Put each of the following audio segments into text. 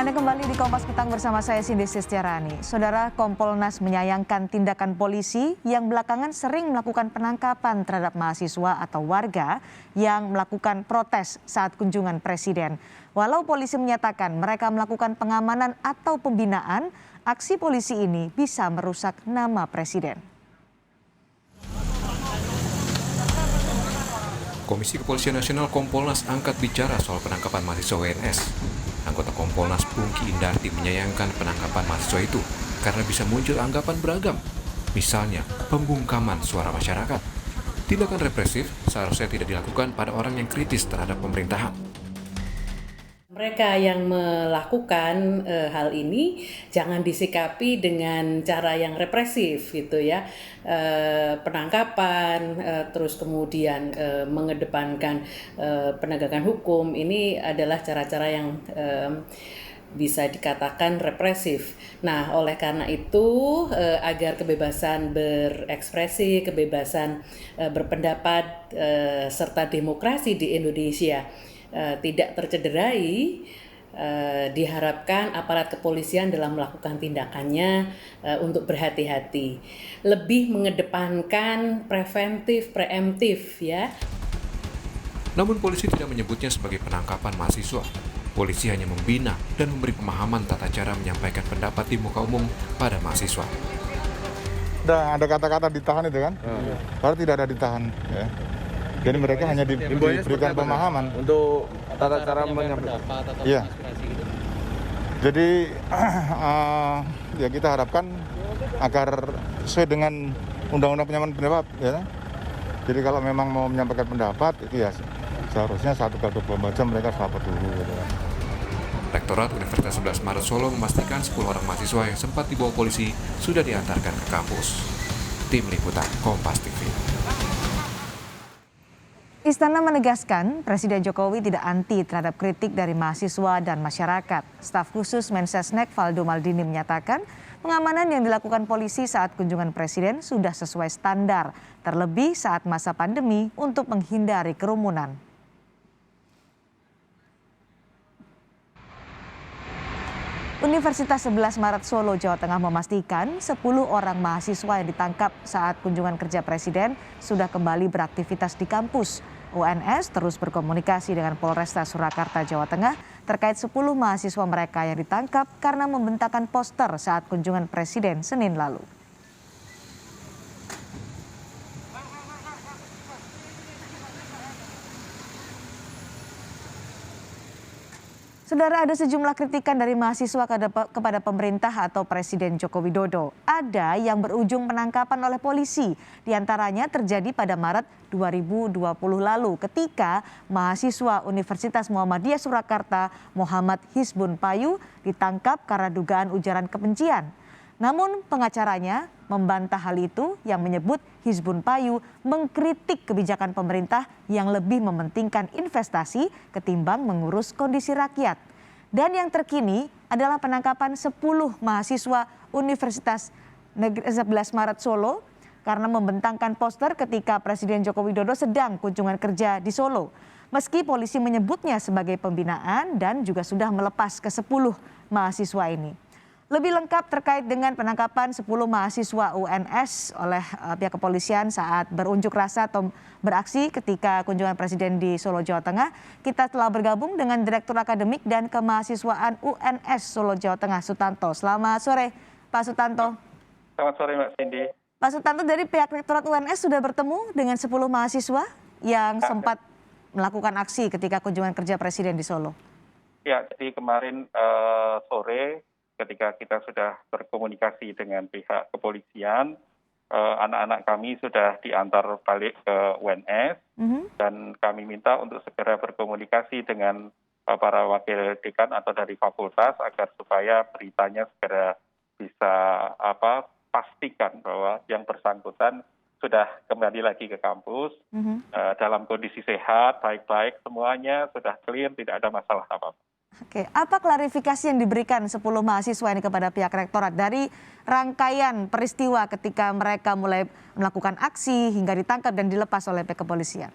Anda kembali di Kompas Petang bersama saya Cindy Sistiarani. Saudara, Kompolnas menyayangkan tindakan polisi yang belakangan sering melakukan penangkapan terhadap mahasiswa atau warga yang melakukan protes saat kunjungan presiden. Walau polisi menyatakan mereka melakukan pengamanan atau pembinaan, aksi polisi ini bisa merusak nama presiden. Komisi Kepolisian Nasional Kompolnas angkat bicara soal penangkapan mahasiswa WNS. Anggota Kompolnas Pungki Indarti menyayangkan penangkapan mahasiswa itu karena bisa muncul anggapan beragam. Misalnya, pembungkaman suara masyarakat. Tindakan represif seharusnya tidak dilakukan pada orang yang kritis terhadap pemerintahan. Mereka yang melakukan hal ini jangan disikapi dengan cara yang represif gitu ya, penangkapan, terus kemudian mengedepankan penegakan hukum. Ini adalah cara-cara yang bisa dikatakan represif. Nah, oleh karena itu agar kebebasan berekspresi, kebebasan berpendapat serta demokrasi di Indonesia tidak tercederai, diharapkan aparat kepolisian dalam melakukan tindakannya untuk berhati-hati, lebih mengedepankan preventif ya. Namun polisi tidak menyebutnya sebagai penangkapan mahasiswa. Polisi hanya membina dan memberi pemahaman tata cara menyampaikan pendapat di muka umum pada mahasiswa. Ada kata-kata ditahan itu kan? Padahal tidak ada ditahan. Ya. Jadi mereka hanya diberikan pemahaman untuk tata cara menyampaikan pendapat atau aspirasi gitu. Jadi ya kita harapkan agar sesuai dengan Undang-Undang Penyampaian Pendapat ya. Jadi kalau memang mau menyampaikan pendapat itu ya seharusnya 1 kali 24 jam mereka rapat dulu gitu. Rektorat Universitas 11 Maret Solo memastikan 10 orang mahasiswa yang sempat dibawa polisi sudah diantarkan ke kampus. Tim Liputan Kompas TV. Istana menegaskan Presiden Jokowi tidak anti terhadap kritik dari mahasiswa dan masyarakat. Staf khusus Mensesnek Valdo Maldini menyatakan pengamanan yang dilakukan polisi saat kunjungan presiden sudah sesuai standar, terlebih saat masa pandemi untuk menghindari kerumunan. Universitas 11 Maret Solo, Jawa Tengah memastikan 10 orang mahasiswa yang ditangkap saat kunjungan kerja presiden sudah kembali beraktivitas di kampus. UNS terus berkomunikasi dengan Polresta Surakarta, Jawa Tengah terkait 10 mahasiswa mereka yang ditangkap karena membentangkan poster saat kunjungan presiden Senin lalu. Saudara, ada sejumlah kritikan dari mahasiswa kepada pemerintah atau Presiden Joko Widodo. Ada yang berujung penangkapan oleh polisi. Di antaranya terjadi pada Maret 2020 lalu ketika mahasiswa Universitas Muhammadiyah Surakarta Muhammad Hisbun Payu ditangkap karena dugaan ujaran kebencian. Namun pengacaranya membantah hal itu yang menyebut Hisbun Payu mengkritik kebijakan pemerintah yang lebih mementingkan investasi ketimbang mengurus kondisi rakyat. Dan yang terkini adalah penangkapan 10 mahasiswa Universitas 11 Maret Solo karena membentangkan poster ketika Presiden Joko Widodo sedang kunjungan kerja di Solo. Meski polisi menyebutnya sebagai pembinaan dan juga sudah melepas ke 10 mahasiswa ini. Lebih lengkap terkait dengan penangkapan 10 mahasiswa UNS oleh pihak kepolisian saat berunjuk rasa atau beraksi ketika kunjungan presiden di Solo, Jawa Tengah. Kita telah bergabung dengan Direktur Akademik dan Kemahasiswaan UNS Solo, Jawa Tengah, Sutanto. Selamat sore, Pak Sutanto. Selamat sore, Mbak Cindy. Pak Sutanto, dari pihak Rektorat UNS sudah bertemu dengan 10 mahasiswa yang sempat melakukan aksi ketika kunjungan kerja presiden di Solo. Ya, jadi kemarin sore ketika kita sudah berkomunikasi dengan pihak kepolisian, anak-anak kami sudah diantar balik ke UNS dan kami minta untuk segera berkomunikasi dengan para wakil dekan atau dari fakultas agar supaya beritanya segera bisa pastikan bahwa yang bersangkutan sudah kembali lagi ke kampus dalam kondisi sehat, baik-baik semuanya, sudah clear, tidak ada masalah apa-apa. Oke, apa klarifikasi yang diberikan 10 mahasiswa ini kepada pihak rektorat dari rangkaian peristiwa ketika mereka mulai melakukan aksi hingga ditangkap dan dilepas oleh pihak kepolisian?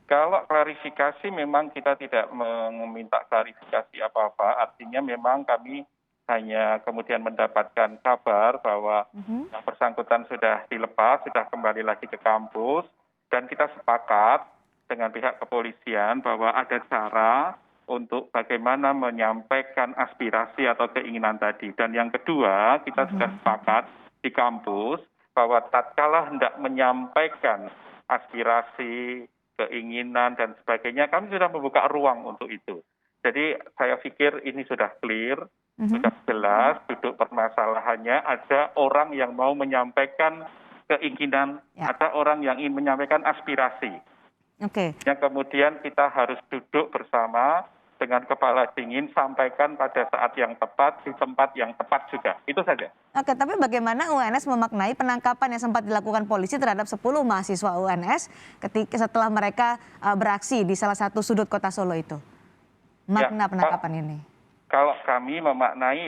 Kalau klarifikasi memang kita tidak meminta klarifikasi apa-apa, artinya memang kami hanya kemudian mendapatkan kabar bahwa yang bersangkutan sudah dilepas, sudah kembali lagi ke kampus, dan kita sepakat dengan pihak kepolisian bahwa ada cara untuk bagaimana menyampaikan aspirasi atau keinginan tadi. Dan yang kedua, kita sudah sepakat di kampus bahwa tatkala hendak menyampaikan aspirasi, keinginan dan sebagainya, kami sudah membuka ruang untuk itu. Jadi saya pikir ini sudah clear, sudah jelas duduk permasalahannya. Ada orang yang mau menyampaikan keinginan, ada orang yang ingin menyampaikan aspirasi. Yang kemudian kita harus duduk bersama dengan kepala dingin, sampaikan pada saat yang tepat, di tempat yang tepat juga. Itu saja. Oke, tapi bagaimana UNS memaknai penangkapan yang sempat dilakukan polisi terhadap 10 mahasiswa UNS setelah mereka beraksi di salah satu sudut kota Solo itu? Makna penangkapan ini. Kalau kami memaknai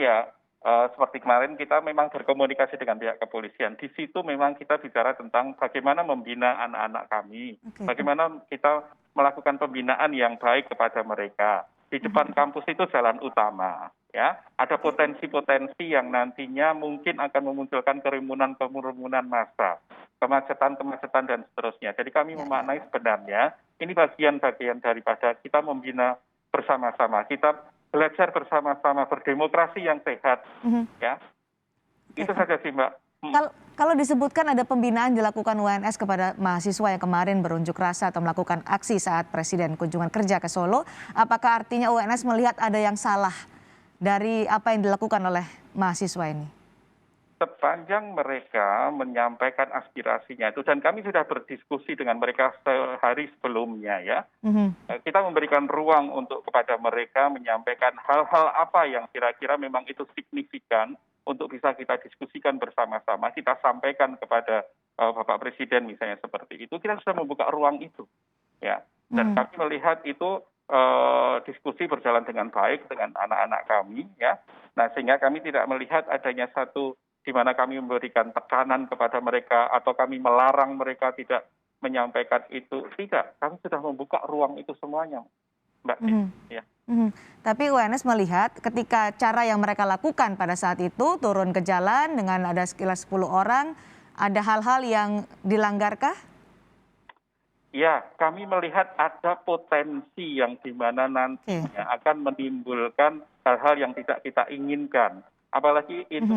seperti kemarin kita memang berkomunikasi dengan pihak kepolisian. Di situ memang kita bicara tentang bagaimana membina anak-anak kami. Bagaimana kita melakukan pembinaan yang baik kepada mereka. Di depan kampus itu jalan utama. Ya, ada potensi-potensi yang nantinya mungkin akan memunculkan kerumunan massa, kemacetan dan seterusnya. Jadi kami memaknai sebenarnya ini bagian-bagian daripada kita membina bersama-sama, kita belajar bersama-sama berdemokrasi yang sehat. Ya, itu saja sih Mbak. Kalau disebutkan ada pembinaan dilakukan UNS kepada mahasiswa yang kemarin berunjuk rasa atau melakukan aksi saat Presiden kunjungan kerja ke Solo, apakah artinya UNS melihat ada yang salah dari apa yang dilakukan oleh mahasiswa ini? Sepanjang mereka menyampaikan aspirasinya itu, dan kami sudah berdiskusi dengan mereka sehari sebelumnya ya, kita memberikan ruang untuk kepada mereka menyampaikan hal-hal apa yang kira-kira memang itu signifikan untuk bisa kita diskusikan bersama-sama, kita sampaikan kepada Bapak Presiden misalnya seperti itu, kita sudah membuka ruang itu, ya. Dan kami melihat itu diskusi berjalan dengan baik dengan anak-anak kami, ya. Nah sehingga kami tidak melihat adanya satu di mana kami memberikan tekanan kepada mereka atau kami melarang mereka tidak menyampaikan itu, tidak. Kami sudah membuka ruang itu semuanya, Mbak. Ya. Tapi UNS melihat ketika cara yang mereka lakukan pada saat itu turun ke jalan dengan ada sekitar 10 orang, ada hal-hal yang dilanggarkah? Ya, kami melihat ada potensi yang di mana nantinya akan menimbulkan hal-hal yang tidak kita inginkan. Apalagi itu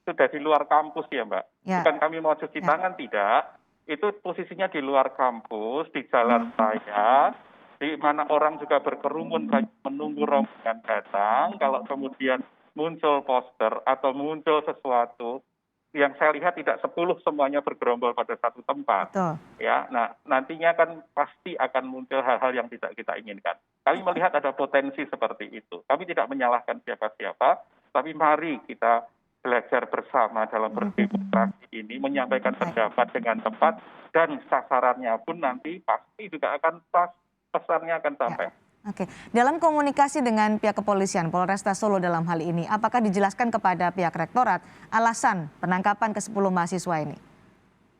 sudah di luar kampus ya Mbak. Bukan kami mau cuci tangan, tidak. Itu posisinya di luar kampus, di jalan raya, di mana orang juga berkerumun menunggu rombongan datang. Kalau kemudian muncul poster atau muncul sesuatu yang saya lihat tidak 10 semuanya bergerombol pada satu tempat. Ya, nah nantinya kan pasti akan muncul hal-hal yang tidak kita inginkan. Kami melihat ada potensi seperti itu. Kami tidak menyalahkan siapa-siapa, tapi mari kita belajar bersama dalam berdemokrasi ini, menyampaikan pendapat dengan tepat, dan sasarannya pun nanti pasti juga akan pas. Pesannya akan sampai. Oke, dalam komunikasi dengan pihak kepolisian Polresta Solo dalam hal ini, apakah dijelaskan kepada pihak rektorat alasan penangkapan ke-10 mahasiswa ini?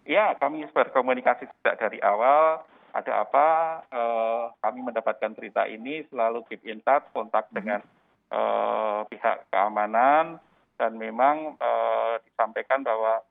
Ya, kami berkomunikasi sejak dari awal. Ada apa? Kami mendapatkan berita ini selalu keep in touch, kontak dengan pihak keamanan, dan memang disampaikan bahwa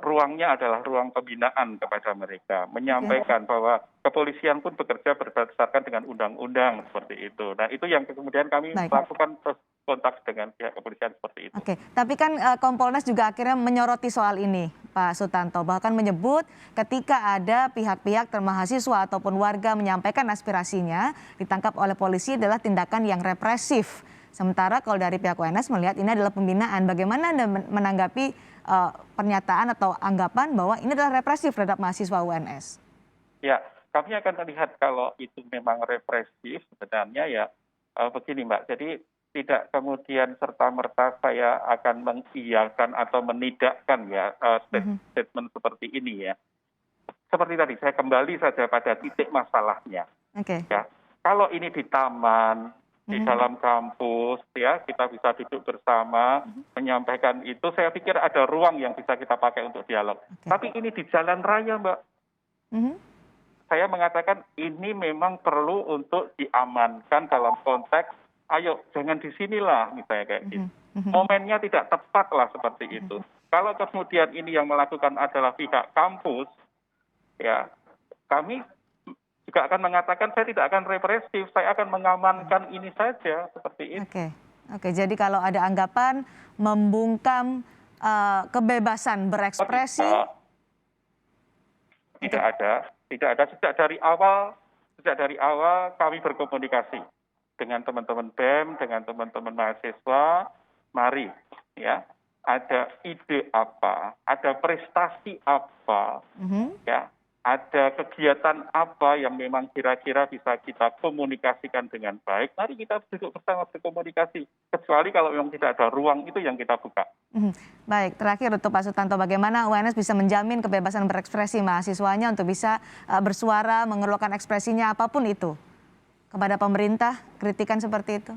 ruangnya adalah ruang pembinaan kepada mereka, menyampaikan bahwa kepolisian pun bekerja berdasarkan dengan undang-undang seperti itu. Nah itu yang kemudian kami lakukan kontak dengan pihak kepolisian seperti itu. Oke, tapi kan Kompolnas juga akhirnya menyoroti soal ini, Pak Sutanto, bahkan menyebut ketika ada pihak-pihak mahasiswa ataupun warga menyampaikan aspirasinya ditangkap oleh polisi adalah tindakan yang represif. Sementara kalau dari pihak UNS melihat ini adalah pembinaan. Bagaimana Anda menanggapi pernyataan atau anggapan bahwa ini adalah represif terhadap mahasiswa UNS? Ya, kami akan melihat kalau itu memang represif sebenarnya ya begini Mbak. Jadi tidak kemudian serta-merta saya akan mengiyakan atau menidakkan ya statement seperti ini ya. Seperti tadi saya kembali saja pada titik masalahnya. Ya, kalau ini di taman, di dalam kampus, ya kita bisa duduk bersama, menyampaikan itu, saya pikir ada ruang yang bisa kita pakai untuk dialog. Tapi ini di jalan raya, Mbak. saya mengatakan ini memang perlu untuk diamankan dalam konteks, ayo jangan di sinilah misalnya kayak gitu. Momennya tidak tepat lah seperti itu. Kalau kemudian ini yang melakukan adalah pihak kampus, ya kami juga akan mengatakan saya tidak akan represif, saya akan mengamankan ini saja seperti itu. Oke. Jadi kalau ada anggapan membungkam kebebasan berekspresi, tidak ada. Sejak dari awal kami berkomunikasi dengan teman-teman BEM, dengan teman-teman mahasiswa, mari ya ada ide apa, ada prestasi apa, ya ada kegiatan apa yang memang kira-kira bisa kita komunikasikan dengan baik, mari kita duduk bersama berkomunikasi. Kecuali kalau memang tidak ada ruang, itu yang kita buka. Baik, terakhir untuk Pak Sutanto, bagaimana UNS bisa menjamin kebebasan berekspresi mahasiswanya untuk bisa bersuara, mengeluarkan ekspresinya apapun itu kepada pemerintah, kritikan seperti itu?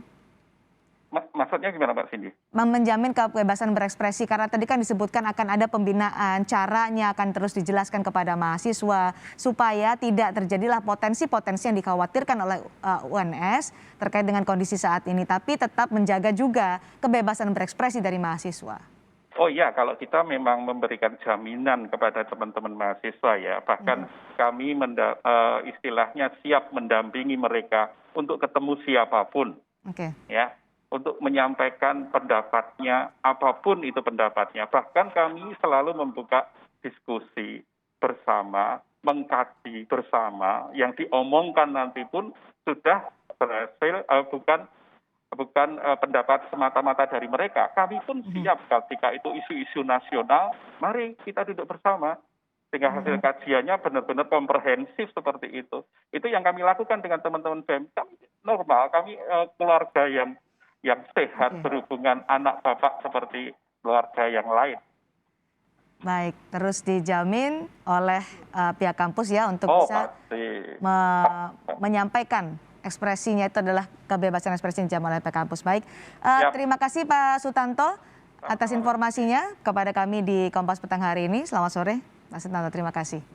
Maksudnya gimana Pak Cindy? Menjamin kebebasan berekspresi, karena tadi kan disebutkan akan ada pembinaan, caranya akan terus dijelaskan kepada mahasiswa supaya tidak terjadilah potensi-potensi yang dikhawatirkan oleh UNS terkait dengan kondisi saat ini, tapi tetap menjaga juga kebebasan berekspresi dari mahasiswa. Oh iya, kalau kita memang memberikan jaminan kepada teman-teman mahasiswa ya, bahkan kami istilahnya siap mendampingi mereka untuk ketemu siapapun. Ya. Untuk menyampaikan pendapatnya, apapun itu pendapatnya. Bahkan kami selalu membuka diskusi bersama, mengkaji bersama, yang diomongkan nanti pun sudah berhasil, bukan pendapat semata-mata dari mereka. Kami pun siap ketika itu isu-isu nasional, mari kita duduk bersama. Sehingga hasil kajiannya benar-benar komprehensif seperti itu. Itu yang kami lakukan dengan teman-teman BEM. Kami normal, kami keluarga yang sehat, berhubungan anak bapak seperti keluarga yang lain. Baik, terus dijamin oleh pihak kampus ya untuk bisa menyampaikan ekspresinya, itu adalah kebebasan ekspresi yang dijamin oleh pihak kampus. Baik, terima kasih Pak Sutanto atas informasinya kepada kami di Kompas Petang hari ini. Selamat sore, Pak Sutanto, terima kasih.